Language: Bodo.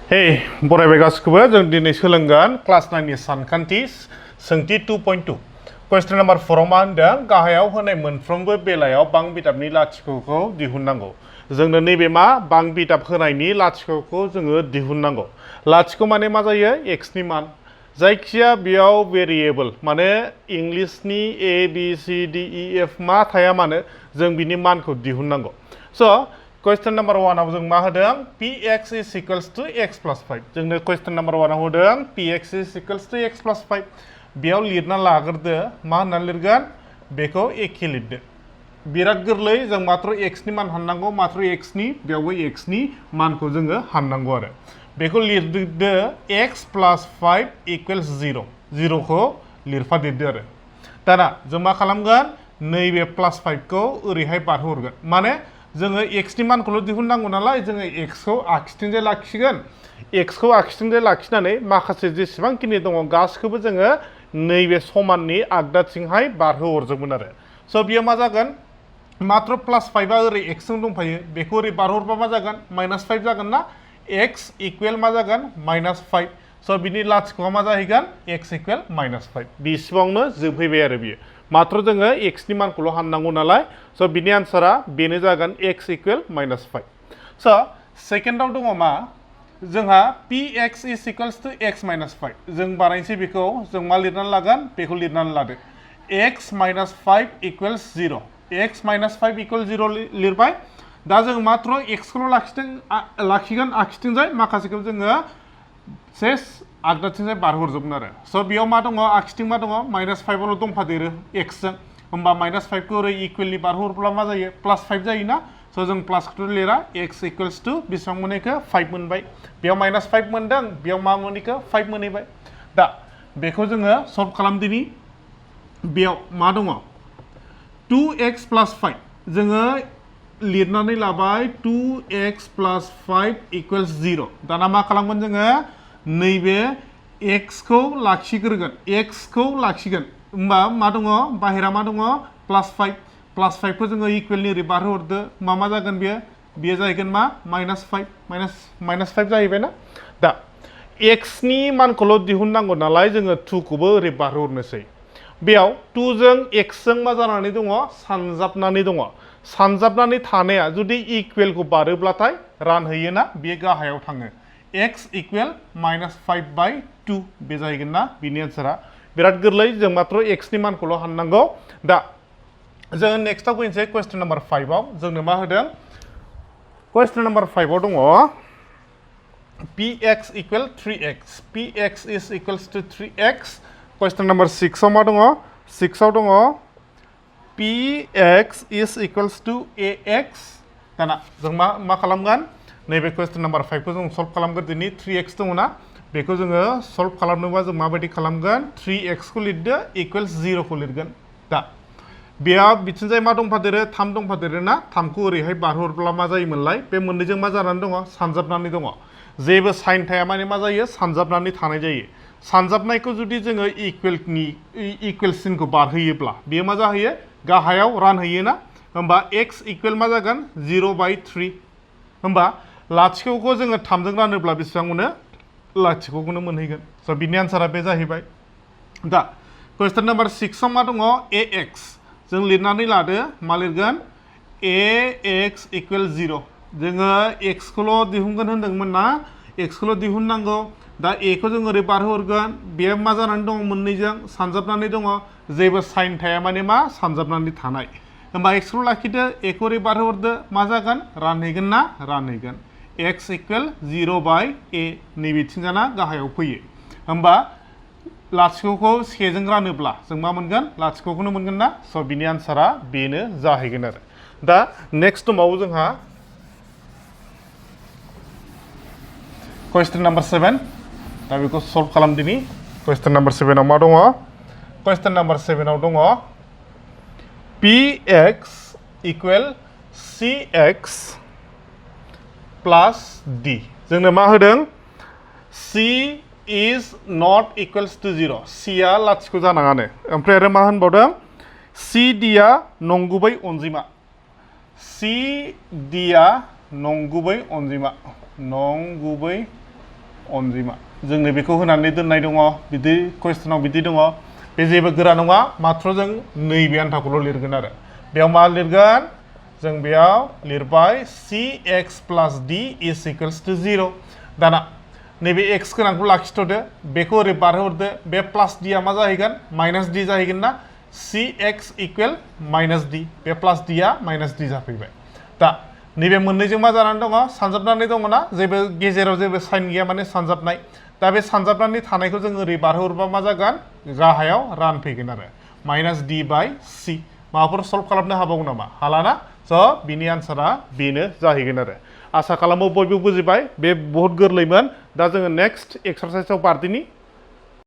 Hey, बरायबाय गासिखौबो जों दिनै सोलोंगोन क्लास 9 नि सानखान्थि सोंथि 2.2 क्वेश्चन नम्बर 4 आव मा होनदों गाहायाव होनाय मोनफ्रोमबो बेलायाव बां बिदाबनि लाथिख'खौ दिहुननांगौ जोंनो नैबे मा बां बिदाब होनायनि लाथिख'खौ जोङो दिहुननांगौ लाथिख' माने मा जायो x नि मान जायखिया बेयाव वेरिएबल माने इंलिसनि a b c d e f मा थाया मानो जों बिनि मानखौ दिहुननांगौ स Question number 1 आव जों मा होदों px is equals to x plus 5 जोंनो question number 1 आव होदों px is equals to x plus 5 बेयाव लिरना लाग्रोदो मा होनना लिरगोन बेखौ एखे लिरदो बिराद गोरलै जों मात्र x नि मान हाननांगौ मात्र x नि बेयावबो x नि मानखौ जोङो हाननांगौ आरो बेखौ लिरदो x plus 5 equals 0 0 खौ लिरफादेरदो आरो दाना जों मा खालामगोन नैबे plus 5 खौ ओरैहाय बारहोहरगोन माने जोङो x नि मानखौल' दिहुननांगौ नालाय जोङो x खौ आखिथिंजाय लाखिगोन x खौ आखिथिंजाय लाखिनानै माखासे जेसेबांखिनि दङ गासिखौबो जोङो नैबे समाननि आगदाथिंहाय बारहोहरजोबगोन आरो स' बियो मा जागोन मात्र प्लास 5 आ ओरै x जों दंफायो बेखौ ओरै बारहरबा मा जागोन -5 जागोन ना x इक्वल मा जागोन -5 स' बिनि लाथिख'आ मा जाहैगोन x इक्वल -5 बिसिबांनो जोबहैबाय आरो बियो मात्र जोङो x नि मानखौल' हाननांगौ नालाय स' बिनि आन्सारा बेनो जागोन x इक्वल -5 स' सेकेन्डआव दङ मा जोंहा px is equals to x minus 5 जों बानायनोसै बेखौ जों मा लिरनानै लागोन बेखौ लिरनानै लादो x minus 5 equals 0 x minus 5 equals 0 लिरबाय दा जों मात्र x खौल' लाखिगोन आखिथिंजाय माखासेखौ जोङो सेस आगदाथिंजाय बारहरजोबगोन आरो स' बेयाव मा दङ आखिथिं मा दङ -5 आवल' दंफादेरो x जों होमबा -5 खौ ओरै इक्वेलनि बारहरब्ला मा जायो +5 जायोना स' जों प्लासखौथ' लिरा x इक्वल्स टु बेसेबां मोनहैखो 5 मोनबाय बेयाव -5 मोनदों बेयाव मा मोनहैखो 5 मोनहैबाय दा बेखौ जोङो सल्भ खालामदिनि बेयाव मा दङ 2x plus 5 जोङो लिरनानै लाबाय 2x plus 5 equals 0 दाना मा खालामगोन जोङो नैबे x खौ लाखिग्रोगोन x खौ लाखिगोन होमबा मा दङ बाहेरा मा दङ +5 खौ जोङो इक्वेलनि ओरै बारहोहरदो मा जागोन बेयो जाहैगोन मा -5 जाहैबाय ना दा x नि मानखौल' दिहुननांगौ नालाय जोङो 2 खौबो ओरै बारहोहरनोसै बेयाव 2 जों x जों मा जानानै दङ सानजाबनानै दङ सानजाबनानै थानाया जुदि इक्वेलखौ बारोब्लाथाय रानहैयोना बेयो गाहायाव थाङो x इक्वल -5/2 बे जाहैगोन ना बिनि आन्सारा बिराद गोरलै जों मात्र x नि मानखौल' हाननांगौ दा जों नेक्स्टआव फैनोसै क्वेश्चन नम्बर 5 आव जोंनो मा होदों क्वेश्चन नम्बर 5 आव दङ px equal 3x px is equals to 3x question number 6 आव मा दङ 6 आव दङ px is equals to ax दाना जों मा खालामगोन नैबे क्वेश्चन नम्बर 5 खौ जों सल्भ खालामगोन दिनै 3x दङ ना बेखौ जोङो सल्भ खालामनोबा जों माबायदि खालामगोन 3x खौ लिरदो इक्वल्स 0 खौ लिरगोन दा बेयाव बिथिंजाय मा दंफादेरो 3 दंफादेरो ना 3 खौ ओरैहाय बारहरब्ला मा जायोमोनलाय बे मोननैजों मा जानानै दङ सानजाबनानै दङ जेबो साइन थाया माने मा जायो सानजाबनानै थानाय जायो सानजाबनायखौ जुदि जोङो इक्वेल सिनखौ बारहोयोब्ला बेयो मा जाहैयो गाहायाव रानहैयोना होमबा x इक्वल मा जागोन 0/3 होमबा लाथिख'खौ जोङो 3 जों रानोब्ला बेसेबां मोनो लाथिख'खौनो मोनहैगोन स' बिनि आन्सारा बे जाहैबाय दा क्वेश्चन नम्बर 6 आव मा दङ ax जों लिरनानै लादो मा लिरगोन ax इक्वल 0 जोङो x खौल' दिहुनगोन होनदोंमोन ना x खौल' दिहुननांगौ दा a खौ जों ओरै बारहोहरगोन बेयो मा जानानै दङ मोननैजों सानजाबनानै दङ जेबो साइन थाया माने मा सानजाबनानै थानाय होमबा x खौ लाखिदो a खौ ओरै बारहोहरदो मा जागोन रानहैगोन ना रानहैगोन x इक्वल 0/a नैबेथिंजाना गाहायाव फैयो होमबा लाथिख'खौ 1 जों रानोब्ला जों मा मोनगोन लाथिख'खौनो मोनगोन ना स' बिनि आन्सारा बेनो जाहैगोन आरो दा नेक्स्ट दंबावो जोंहा क्वेश्चन नम्बर 7 दा बेखौ सल्भ खालामदिनि क्वेश्चन नम्बर 7 आव मा दङ क्वेश्चन नम्बर 7 आव दङ px equal cx plus d जोंनो मा होदों c is not equals to 0 c आ लाथिख' जानाङानो ओमफ्राय आरो मा होनबावदों c d आ नंगुबै अनजिमा c d आ नंगुबै अनजिमा नंगुबै अनजिमा जोंनो बेखौ होनानै दोननाय दङ बिदि कुइसनाव बिदि दङ बे जेबो गोरा नङा मात्र जों नैबे आन्थाखौल' लिरगोन आरो बेयाव मा लिरगोन जों बेयाव लिरबाय cx plus d is equals to 0 दाना नैबे x गोनांखौ लाखिथ'दो बेखौ ओरै बारहोहरदो बे प्लास d आ मा जाहैगोन माइनास d जाहैगोन ना cx इक्वल माइनास d बे प्लास d आ माइनास d जाफैबाय दा नैबे मोननैजों मा जानानै दङ सानजाबनानै दङ ना जेबो गेजेराव जेबो साइन गैया माने सानजाबनाय दा बे सानजाबनानै थानायखौ जों ओरै बारहोहरबा मा जागोन गाहायाव रानफैगोन आरो माइनास d बाय c माबाफोर सल्भ खालामनो हाबावो नामा हालाना स' बिनि आन्सारा बेनो जाहैगोन आरो आसा खालामो बयबो बुजिबाय बे बहुत गोरलैमोन दा जोङो नेक्स्ट एक्सारसाइसआव बारदिनि